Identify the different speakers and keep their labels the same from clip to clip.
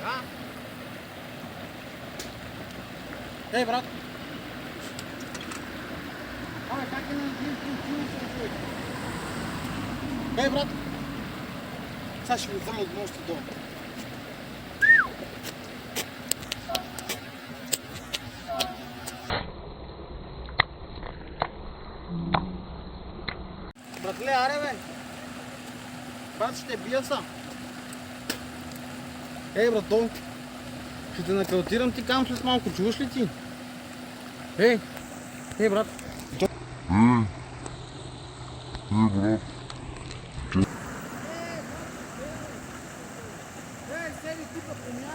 Speaker 1: А? Ей, брат! Абе, как е на един? Ей, брат! Сега ще го взема от нощи долу. Братле, аре бе! Брат, ще бия са! Ей, брато! Ще те накалтирам ти кам след малко, чуваш ли ти? Ей! Ей, брат!
Speaker 2: Ей, брат!
Speaker 1: Ей, седи тука по меня!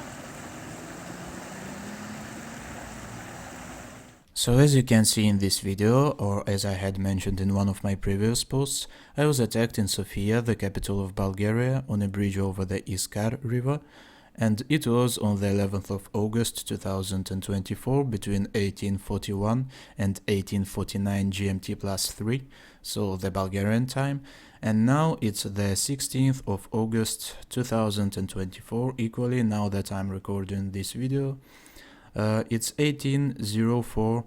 Speaker 3: So as you can see in this video, or as I had mentioned in one of my previous posts, I was attacked in Sofia, the capital of Bulgaria, on a bridge over the Iskar river, and it was on the 11th of August 2024 between 1841 and 1849 GMT plus 3, so the Bulgarian time, and now it's the 16th of August 2024, equally now that I'm recording this video. It's 1804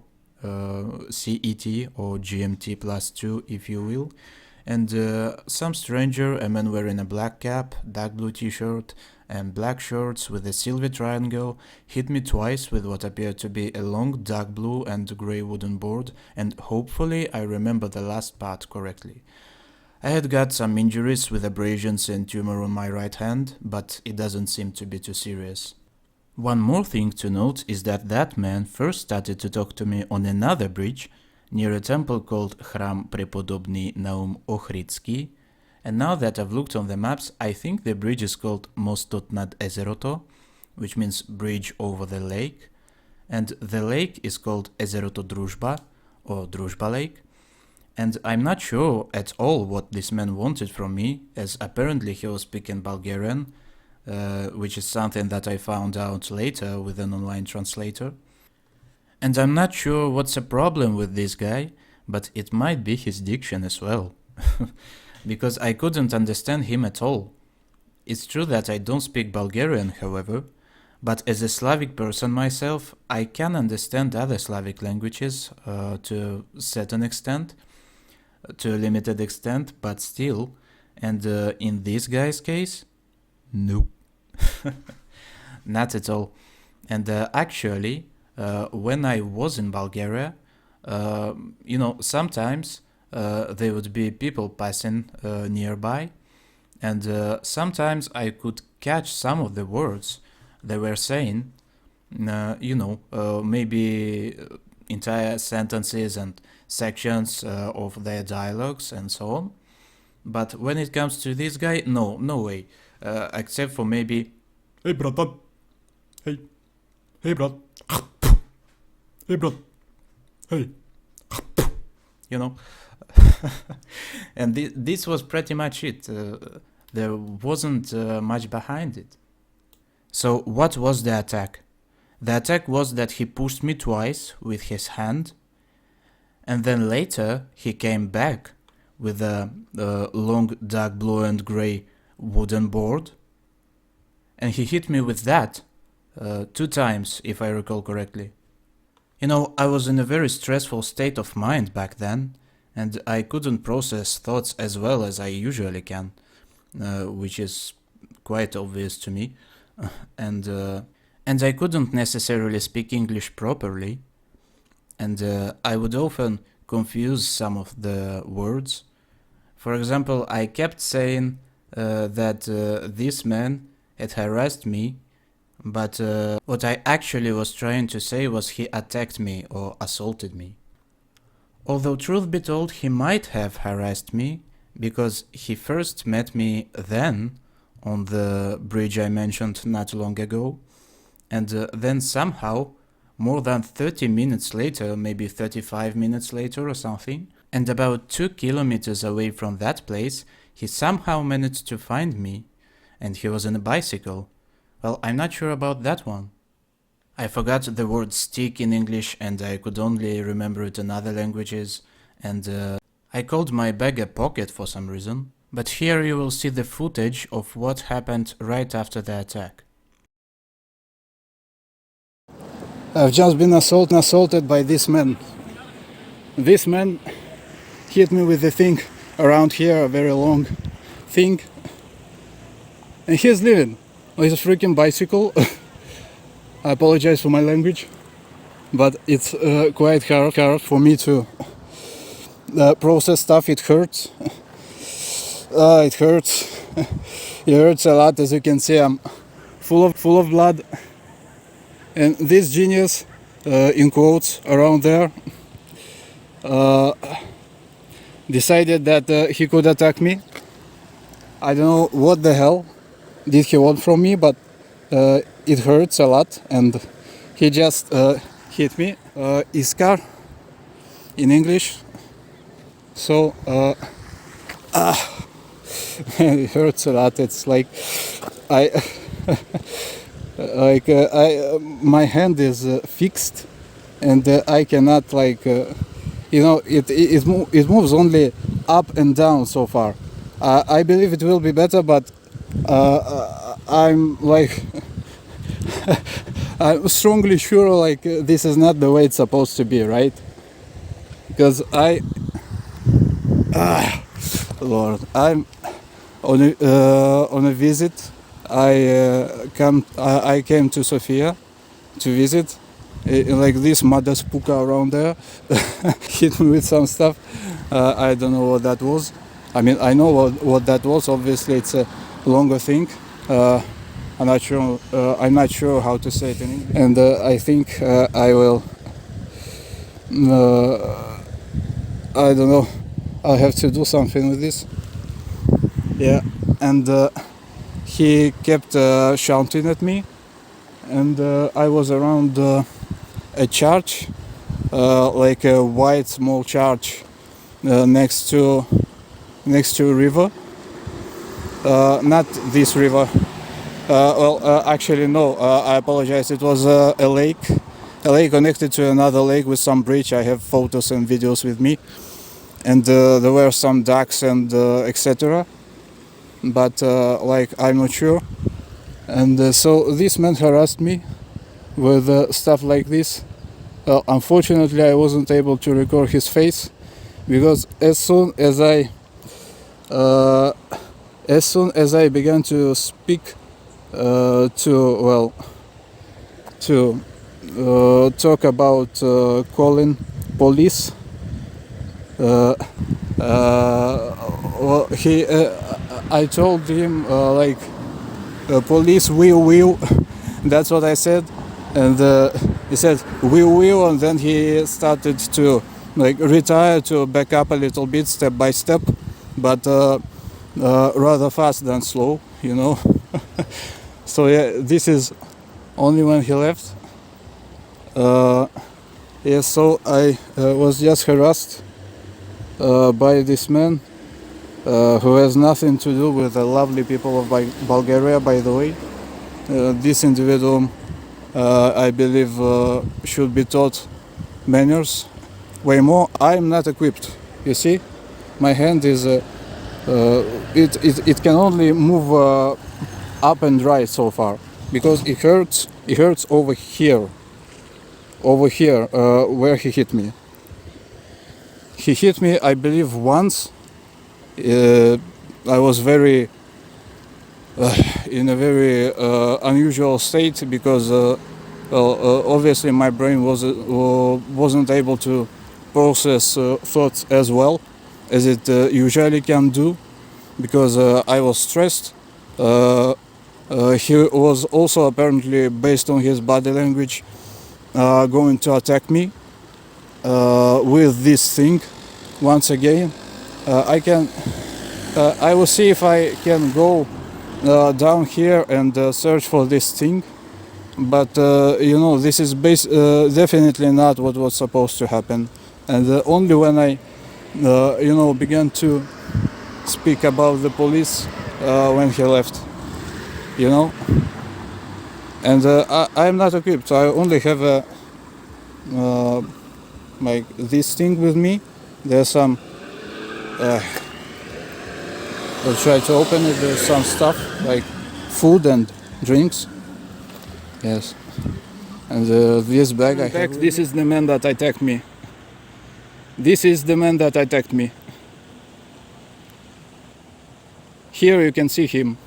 Speaker 3: CET or GMT plus 2 if you will, and some stranger, a man wearing a black cap, dark blue t-shirt and black shorts with a silver triangle, hit me twice with what appeared to be a long dark blue and grey wooden board, and hopefully I remember the last part correctly. I had got some injuries with abrasions and tumour on my right hand, but it doesn't seem to be too serious. One more thing to note is that that man first started to talk to me on another bridge near a temple called Храм Преподобный Наум Охридский, and now that I've looked on the maps, I think the bridge is called Mostot nad Ezeroto, which means bridge over the lake, and the lake is called Ezeroto Druzhba or Druzhba Lake, and I'm not sure at all what this man wanted from me, as apparently he was speaking Bulgarian, which is something that I found out later with an online translator. And I'm not sure what's the problem with this guy, but it might be his diction as well, because I couldn't understand him at all. It's true that I don't speak Bulgarian, however, but as a Slavic person myself, I can understand other Slavic languages to a certain extent, to a limited extent, but still, and in this guy's case, nope. Not at all. And actually, when I was in Bulgaria, sometimes there would be people passing nearby, and sometimes I could catch some of the words they were saying, maybe entire sentences and sections of their dialogues and so on. But when it comes to this guy, no way. Except for maybe,
Speaker 2: Hey, bratan! Hey, brat! Hey, brat! Hey!
Speaker 3: And this was pretty much it. There wasn't much behind it. So what was the attack? The attack was that he pushed me twice with his hand, and then later he came back with a long dark blue and grey wooden board, and he hit me with that 2 times, if I recall correctly. I was in a very stressful state of mind back then, and I couldn't process thoughts as well as I usually can, which is quite obvious to me, and I couldn't necessarily speak English properly, and I would often confuse some of the words. For example, I kept saying that this man had harassed me, but what I actually was trying to say was he attacked me or assaulted me. Although truth be told, he might have harassed me, because he first met me then on the bridge I mentioned not long ago, and then somehow, more than 30 minutes later, maybe 35 minutes later or something, and about 2 kilometers away from that place, he somehow managed to find me, and he was on a bicycle. Well, I'm not sure about that one. I forgot the word stick in English, and I could only remember it in other languages, and I called my bag a pocket for some reason. But here you will see the footage of what happened right after the attack.
Speaker 1: I've just been assaulted by this man. This man hit me with the thing around here, a very long thing, and he's leaving with a freaking bicycle. I apologize for my language, but it's quite hard for me to process stuff. It hurts. It hurts. It hurts a lot. As you can see, I'm full of blood. And this genius, in quotes, around there, decided that he could attack me. I don't know what the hell did he want from me, but it hurts a lot, and he just hit me. Iskar in English. So it hurts a lot. It's like my hand is fixed, and I cannot it moves only up and down so far. I believe it will be better, but I'm like I'm strongly sure this is not the way it's supposed to be, right? Because Lord, I'm on a visit. I came to Sofia to visit. Like this mother spooka around there hit me with some stuff. I don't know what that was. I mean, I know what that was. Obviously, it's a longer thing. I'm not sure how to say it in English. And I think I will. I don't know. I'll have to do something with this. Yeah, and he kept shouting at me, and I was around a church, like a white small church next to a river. Not this river. Actually no. I apologize. It was a lake connected to another lake with some bridge. I have photos and videos with me, and there were some ducks and etc. But I'm not sure. And so this man harassed me with stuff like this. Unfortunately, I wasn't able to record his face, because as soon as I began to speak to talk about calling police, I told him police will. That's what I said, and he said we will, and then he started to retire, to back up a little bit, step by step, but rather fast than slow, you know. So yeah, this is only when he left. Yeah, so I was just harassed by this man who has nothing to do with the lovely people of Bulgaria, by the way. This individual, I believe, should be taught manners way more. I'm not equipped, you see. My hand is it can only move up and right so far, because it hurts over here where he hit me. He hit me, I believe, once. I was very in a very unusual state, because obviously my brain wasn't able to process thoughts as well as it usually can do, because I was stressed. He was also apparently, based on his body language, going to attack me with this thing once again. I will see if I can go down here and search for this thing, but this is definitely not what was supposed to happen. And only when I began to speak about the police when he left, and I'm not equipped. I only have this thing with me. There's some I'll try to open it. There's some stuff like food and drinks. Yes. And this bag I have. This is the man that attacked me. This is the man that attacked me. Here you can see him.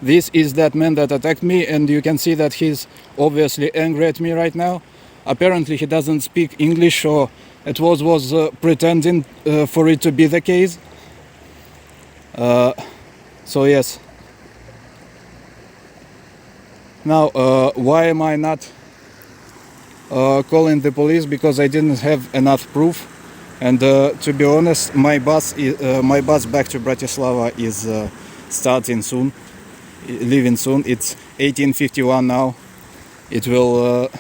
Speaker 1: This is that man that attacked me, and you can see that he's obviously angry at me right now. Apparently he doesn't speak English, or it was pretending for it to be the case. So yes. Now, why am I not calling the police? Because I didn't have enough proof, and to be honest, my bus back to Bratislava is starting soon, leaving soon. It's 18:51 now. It will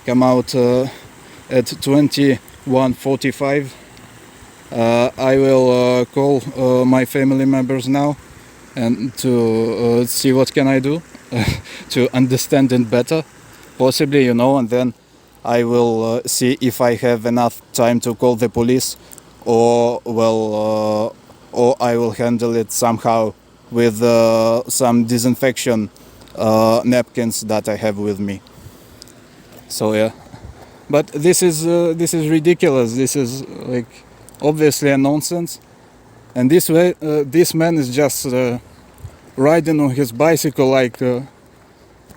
Speaker 1: come out at 21:45. I will call my family members now and to see what can I do to understand it better, possibly, and then I will see if I have enough time to call the police, or or I will handle it somehow with some disinfection napkins that I have with me. So yeah, but this is ridiculous. This is like obviously a nonsense, and this man is just riding on his bicycle like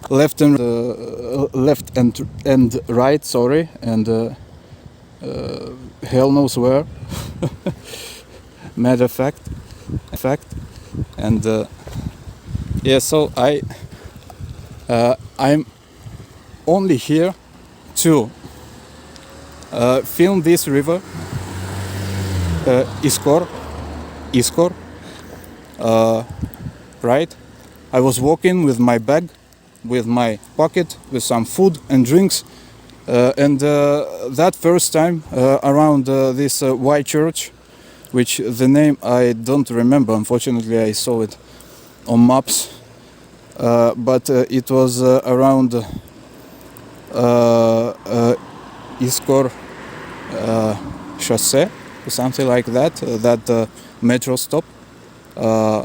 Speaker 1: left and right, sorry, and hell knows where. Matter of fact, and yeah. So I'm only here to film this river, Iskar, right? I was walking with my bag, with my pocket, with some food and drinks, and that first time around this white church, which the name I don't remember, unfortunately. I saw it on maps, but it was around Iskar Chaussee, or something like that, that metro stop,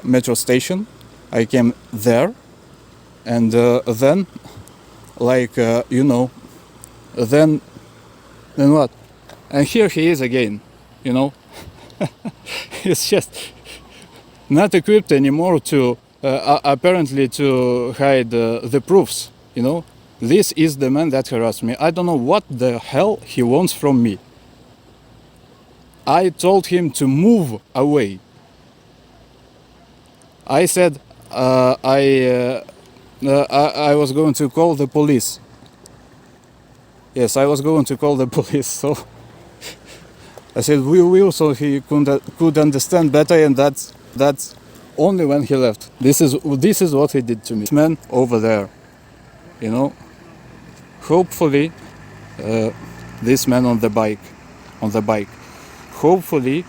Speaker 1: metro station. I came there, and then, like, then what? And here he is again, He's just not equipped anymore to, apparently, to hide the proofs, This is the man that harassed me. I don't know what the hell he wants from me. I told him to move away. I said I was going to call the police. Yes, I was going to call the police. So I said we will, so he could understand better, and that's only when he left. This is what he did to me. This man over there, Hopefully, this man on the bike, hopefully,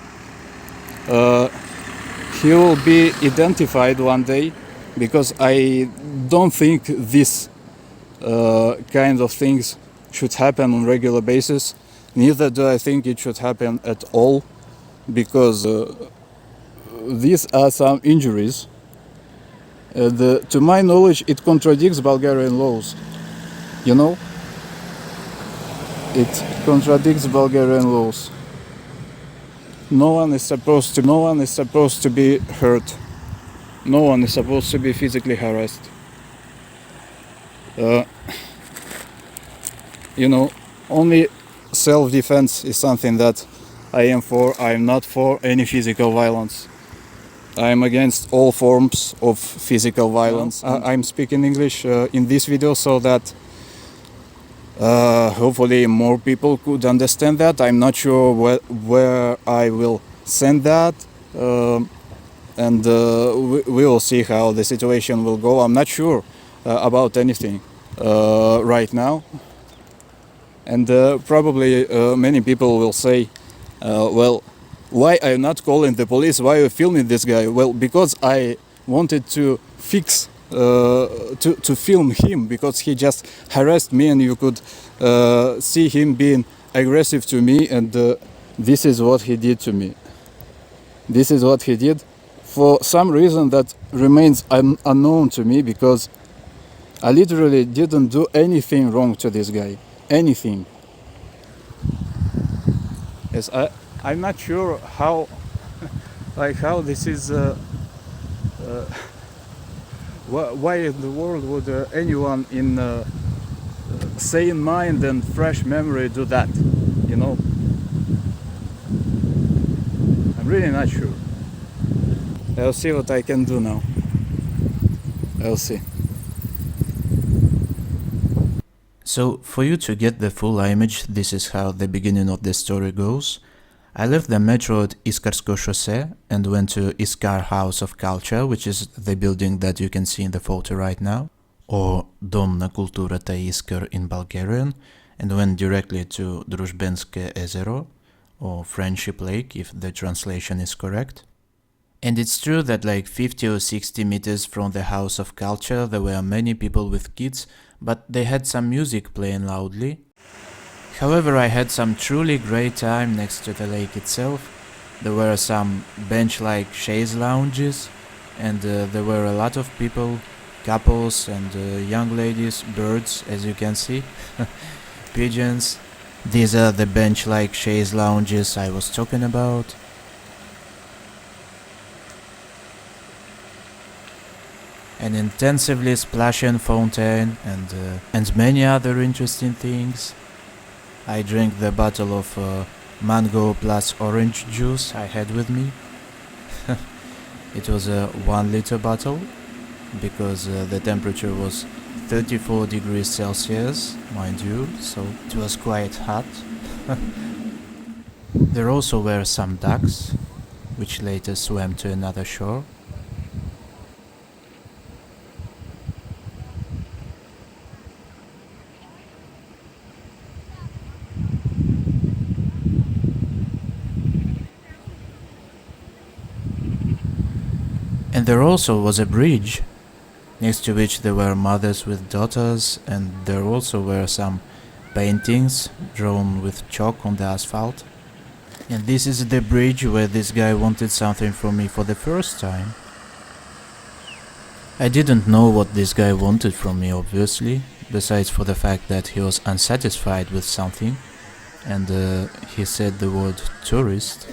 Speaker 1: he will be identified one day, because I don't think this kind of things should happen on regular basis. Neither do I think it should happen at all, because these are some injuries. To my knowledge, it contradicts Bulgarian laws. It contradicts Bulgarian laws. No one is supposed to be hurt. No one is supposed to be physically harassed. Only self-defense is something that I am for. I am not for any physical violence. I am against all forms of physical violence. I'm speaking English in this video so that hopefully more people could understand that. I'm not sure where I will send that, and we will see how the situation will go. I'm not sure about anything right now, and probably many people will say, well, why are you not calling the police? Why are you filming this guy? Well, because I wanted to fix to film him, because he just harassed me, and you could see him being aggressive to me, and this is what he did to me. This is what he did for some reason that remains unknown to me, because I literally didn't do anything wrong to this guy. Anything. Yes, I'm not sure how, like how this is, why in the world would anyone in sane mind and fresh memory do that, you know? I'm really not sure. I'll see what I can do now. I'll see.
Speaker 3: So, for you to get the full image, this is how the beginning of the story goes. I left the metro at Искарско шосе and went to Iskar House of Culture, which is the building that you can see in the photo right now, or Дом на културата Искър in Bulgarian, and went directly to Дружбенске езеро, or Friendship Lake if the translation is correct. And it's true that like 50 or 60 meters from the House of Culture there were many people with kids, but they had some music playing loudly. However, I had some truly great time next to the lake itself. There were some bench-like chaise lounges, and there were a lot of people, couples and young ladies, birds, as you can see, pigeons. These are the bench-like chaise lounges I was talking about. An intensively splashing fountain and many other interesting things. I drank the bottle of mango plus orange juice I had with me. It was a 1 liter bottle because the temperature was 34 degrees Celsius, mind you, so it was quite hot. There also were some ducks, which later swam to another shore. And there also was a bridge, next to which there were mothers with daughters, and there also were some paintings drawn with chalk on the asphalt. And this is the bridge where this guy wanted something from me for the first time. I didn't know what this guy wanted from me, obviously, besides for the fact that he was unsatisfied with something, and he said the word tourist.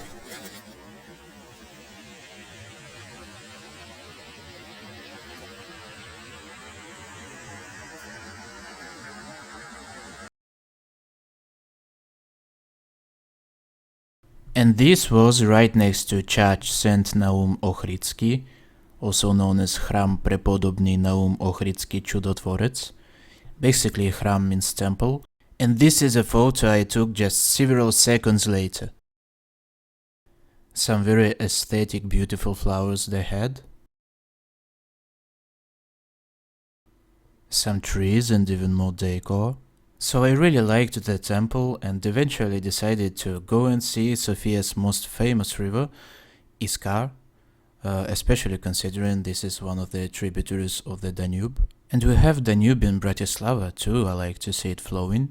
Speaker 3: And this was right next to Church St. Naum Ohridsky, also known as Храм Преподобный Наум Ohridsky Чудотворец. Basically, Храм means temple. And this is a photo I took just several seconds later. Some very aesthetic, beautiful flowers they had. Some trees and even more decor. So I really liked the temple and eventually decided to go and see Sofia's most famous river, Iskar, especially considering this is one of the tributaries of the Danube. And we have Danube in Bratislava too, I like to see it flowing.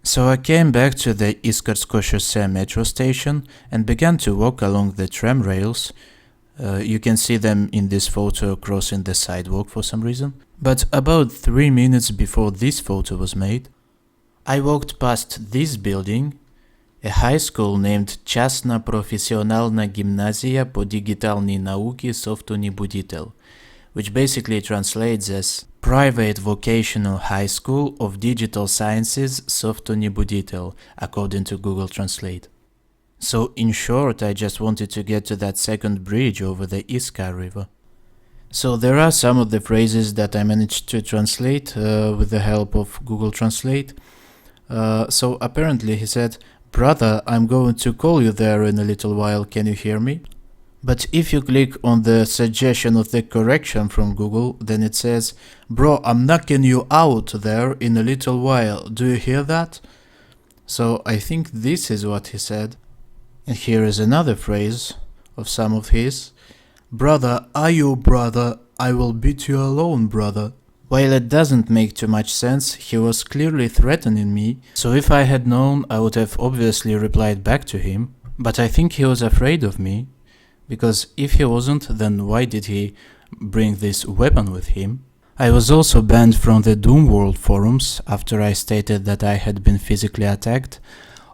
Speaker 3: So I came back to the Искарско шосе metro station and began to walk along the tram rails. You can see them in this photo crossing the sidewalk for some reason. But about 3 minutes before this photo was made, I walked past this building, a high school named Частна професіональна гімназія по дигітальній науці софтунібудітел, which basically translates as Private Vocational High School of Digital Sciences Softunibuditel, according to Google Translate. So in short, I just wanted to get to that second bridge over the Iskar river. So there are some of the phrases that I managed to translate with the help of Google Translate. So apparently he said, "Brother, I'm going to call you there in a little while, can you hear me?" But if you click on the suggestion of the correction from Google, then it says, "Bro, I'm knocking you out there in a little while, do you hear that?" So I think this is what he said. And here is another phrase of some of his. "Brother, are you brother? I will beat you alone, brother." While it doesn't make too much sense, he was clearly threatening me, so if I had known, I would have obviously replied back to him. But I think he was afraid of me, because if he wasn't, then why did he bring this weapon with him? I was also banned from the Doom World forums after I stated that I had been physically attacked.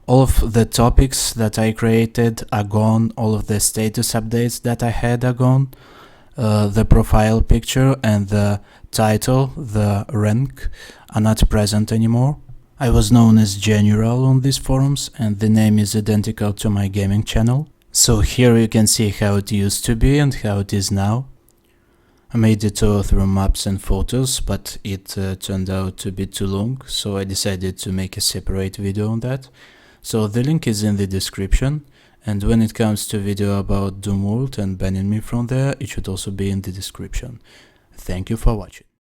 Speaker 3: All of the topics that I created are gone, all of the status updates that I had are gone. The profile picture and the title, the rank, are not present anymore. I was known as General on these forums, and the name is identical to my gaming channel. So here you can see how it used to be and how it is now. I made the tour through maps and photos, but it turned out to be too long, so I decided to make a separate video on that. So the link is in the description, and when it comes to video about Doom World and banning me from there, it should also be in the description. Thank you for watching.